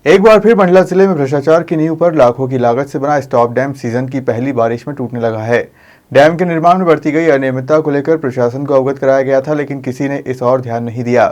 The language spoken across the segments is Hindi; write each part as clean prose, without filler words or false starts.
एक बार फिर मंडला जिले में भ्रष्टाचार की नींव पर लाखों की लागत से बना स्टॉप डैम सीजन की पहली बारिश में टूटने लगा है। डैम के निर्माण में बढ़ती गई अनियमितता को लेकर प्रशासन को अवगत कराया गया था, लेकिन किसी ने इस ओर ध्यान नहीं दिया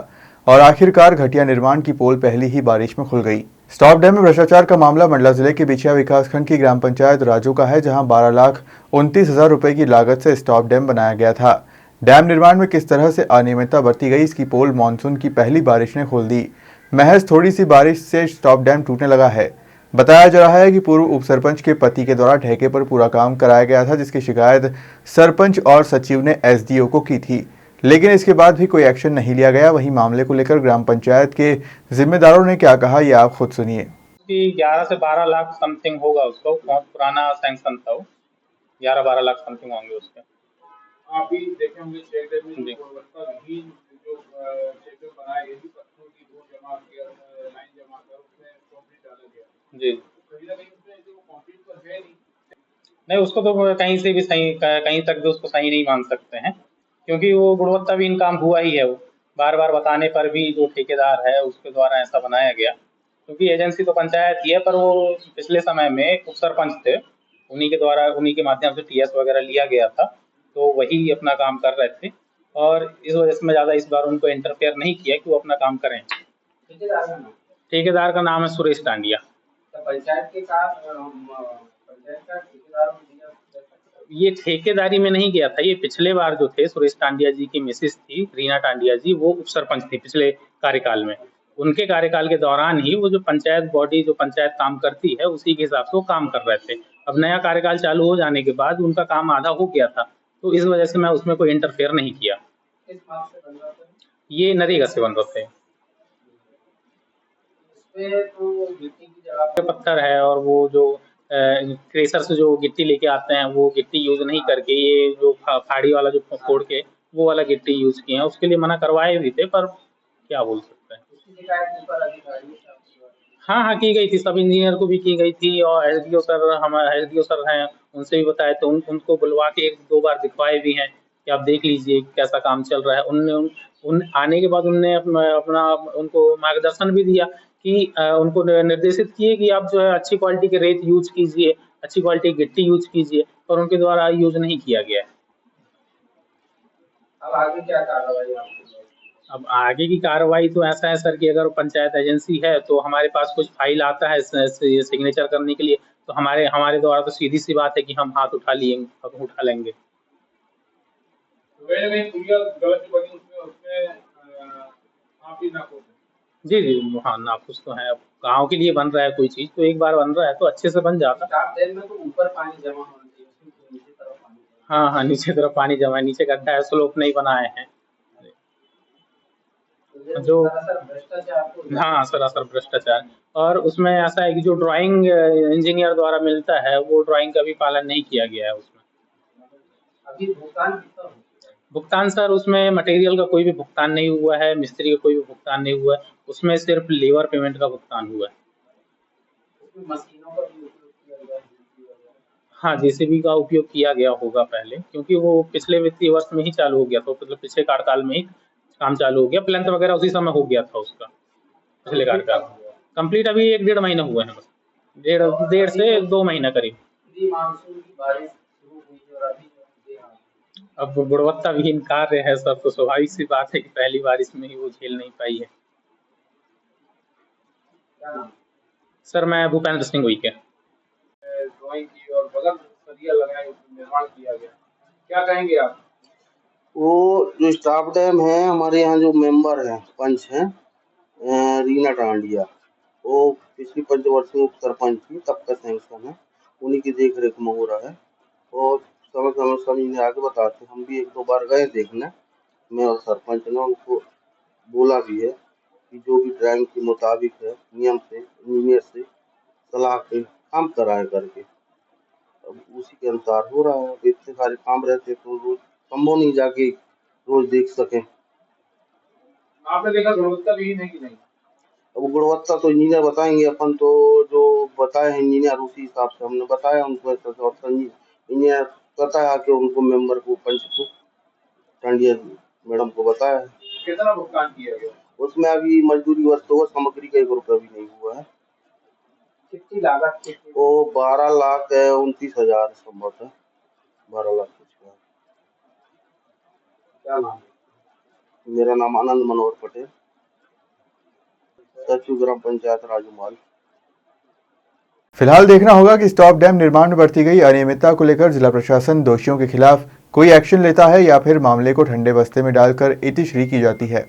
और आखिरकार घटिया निर्माण की पोल पहली ही बारिश में खुल गई। स्टॉप डैम में भ्रष्टाचार का मामला मंडला जिले के बिछिया विकासखंड की ग्राम पंचायत राजू का है, जहां 12,29,000 रुपए की लागत से स्टॉप डैम बनाया गया था। डैम निर्माण में किस तरह से अनियमितता बरती गई, इसकी पोल मानसून की पहली बारिश ने खोल दी। महज थोड़ी सी बारिश से स्टॉप डैम टूटने लगा है। बताया जा रहा है कि पूर्व उप सरपंच के पति के द्वारा ठेके पर पूरा काम कराया गया था, जिसकी शिकायत सरपंच और सचिव ने एसडीओ को की थी, लेकिन इसके बाद भी कोई एक्शन नहीं लिया गया। वहीं मामले को लेकर ग्राम पंचायत के जिम्मेदारों ने क्या कहा, ये आप खुद सुनिए। 11 से 12 लाख समथिंग होगा उसको, बहुत पुराना सैंक्शन था वो। 11-12 लाख समथिंग होंगे उसके। आप भी देखे होंगे चेक डैम में गुणवत्ताहीन जो चेक डैम बनाए गए थे, पत्थरों की धूल जमा कर लाइन जमा कर उसमें कंक्रीट डाला गया जी। कहीं ना कहीं उसमें जो कंक्रीट तो है नहीं, उसको तो कहीं से भी सही, कहीं तक भी उसको सही नहीं मान सकते हैं, क्योंकि वो गुणवत्ताहीन काम हुआ ही है। वो बार बार बताने पर भी जो ठेकेदार है उसके द्वारा ऐसा बनाया गया, क्योंकि एजेंसी तो पंचायत ही है, पर वो पिछले समय में उप सरपंच थे, उन्हीं के द्वारा, उन्हीं के माध्यम से टीएस वगैरह लिया गया था, तो वही अपना काम कर रहे थे और इस वजह से मैं ज़्यादा इस बार उनको इंटरफेयर नहीं किया कि वो अपना काम करें। ठेकेदार का नाम है सुरेश टांडिया। पंचायत के साथ पंचायत का ठेकेदार ये ठेकेदारी में नहीं गया था, ये पिछले बार जो थे सुरेश टांडिया जी की मिसेस थी रीना टांडिया जी, वो उप सरपंच थी पिछले कार्यकाल में। उनके कार्यकाल के दौरान ही वो जो पंचायत बॉडी, जो पंचायत काम करती है, उसी के हिसाब से वो काम कर रहे थे। अब नया कार्यकाल चालू हो जाने के बाद उनका काम आधा हो गया था, तो इस वजह से मैं उसमें कोई इंटरफेयर नहीं किया। किस बात से बन रहा था? ये नरेगा से बन रहे थे। तो गिट्टी की जगह पत्थर है, और वो जो क्रेशर से जो गिट्टी लेके आते हैं वो गिट्टी यूज नहीं करके ये जो फाड़ी वाला जो फोड़ के वो वाला गिट्टी यूज किए हैं। उसके लिए मना करवाए भी थे, पर क्या बोल सकते हैं। हाँ हाँ, की गई थी, सब इंजीनियर को भी की गई थी, और एसडीओ सर, हमारे एसडीओ सर हैं, उनसे भी बताए, तो उनको बुलवा के 1-2 बार दिखवाए भी हैं कि आप देख लीजिए कैसा काम चल रहा है। उन आने के बाद उनने अपना उनको मार्गदर्शन भी दिया कि उनको निर्देशित किए कि आप जो है अच्छी क्वालिटी के रेत यूज कीजिए, अच्छी क्वालिटी की गिट्टी यूज कीजिए, पर उनके द्वारा यूज नहीं किया गया है। अब आगे क्या कार्रवाई आपकी? अब आगे की कार्रवाई तो ऐसा है सर कि अगर पंचायत एजेंसी है तो हमारे पास कुछ फाइल आता है सिग्नेचर करने के लिए, तो हमारे हमारे द्वारा तो सीधी सी बात है कि हम हाथ उठा लेंगे। गलत बनी उसमें उसमें आप ही ना जी जी, हाँ नाखुश तो है। अब गाँव के लिए बन रहा है कोई चीज, तो एक बार बन रहा है तो अच्छे से बन जाता। स्टाफ डैम में तो ऊपर पानी जमा होना चाहिए, उसमें नीचे तरफ पानी हाँ हाँ, नीचे तरफ पानी जमा है, नीचे गड्ढा है, स्लोप नहीं बनाए हैं जो। भ्रष्टाचार हाँ, सरासर भ्रष्टाचार। और उसमें ऐसा है कि जो ड्राइंग इंजीनियर द्वारा मिलता है वो ड्राइंग का भी पालन नहीं किया गया है उसमें। अभी भुगतान कितना हुआ? भुगतान सर उसमें मटेरियल का कोई भी भुगतान नहीं हुआ है, मिस्त्री का कोई भी भुगतान नहीं हुआ है, उसमें सिर्फ लेबर पेमेंट का भुगतान हुआ है। उसमें मशीनों का भी उपयोग किया गया है? हाँ, जेसीबी का उपयोग किया गया होगा पहले, क्योंकि वो पिछले वित्तीय वर्ष में ही चालू हो गया था, मतलब पिछले कार्यकाल में ही काम चालू हो गया। प्लैंथ वगैरह उसी समय हो गया था उसका, पिछले कार्यकाल में। कंप्लीट अभी 1-1.5 महीना हुआ है बस, डेढ़ से 2 महीना करीब। मानसून की बारिश शुरू हुई और अभी अब गुणवत्ताहीन कार्य है सब, तो स्वाभाविक सी बात है कि पहली बारिश में ही वो झेल नहीं पाई है। सर मैं भूपेंद्र सिंह उइके। ड्राइंग की और बगल सरिया लगाए निर्माण किया गया, क्या कहेंगे आप? वो जो स्टाफ डैम है, हमारे यहाँ जो मेंबर हैं, पंच हैं, रीना टांडिया, वो पिछली पंचवर्षीय उप सरपंच थी, तब का सैंक्शन है, उन्हीं की देख रेख में हो रहा है। और समय समय सब इन्हें आगे बताते, हम भी 1-2 बार गए देखने, मैं और सरपंच ने उनको बोला भी है कि जो भी ड्राइंग के मुताबिक है नियम से इंजीनियर से सलाह के काम कराए करके, अब उसी के अनुसार हो रहा है। अब इतने सारे काम रहते तो रोज संभव नहीं जाके रोज देख सकें। आपने देखा गुणवत्ताहीन है कि नहीं? अब गुणवत्ता तो इंजीनियर बताएंगे, अपन तो जो बताए हैं इंजीनियर उसी हिसाब से हमने बताया उनको। ऐसा इंजीनियर पता है कि उनको मेंबर को, पंच को, टांडिया मैडम को बताया है। कितना भुगतान किया गया? उसमें अभी मजदूरी वस्तु और सामग्री का 1 रुपया भी नहीं हुआ है। कितनी लागत थी? वो 12,29,000 संभवतः 12 लाख कुछ का। क्या नाम है? मेरा नाम आनंद मनोहर पटेल, सचिव ग्राम पंचायत राजूमाल। फिलहाल देखना होगा कि स्टॉप डैम निर्माण में बरती गई अनियमितता को लेकर जिला प्रशासन दोषियों के खिलाफ कोई एक्शन लेता है या फिर मामले को ठंडे बस्ते में डालकर इतिश्री की जाती है।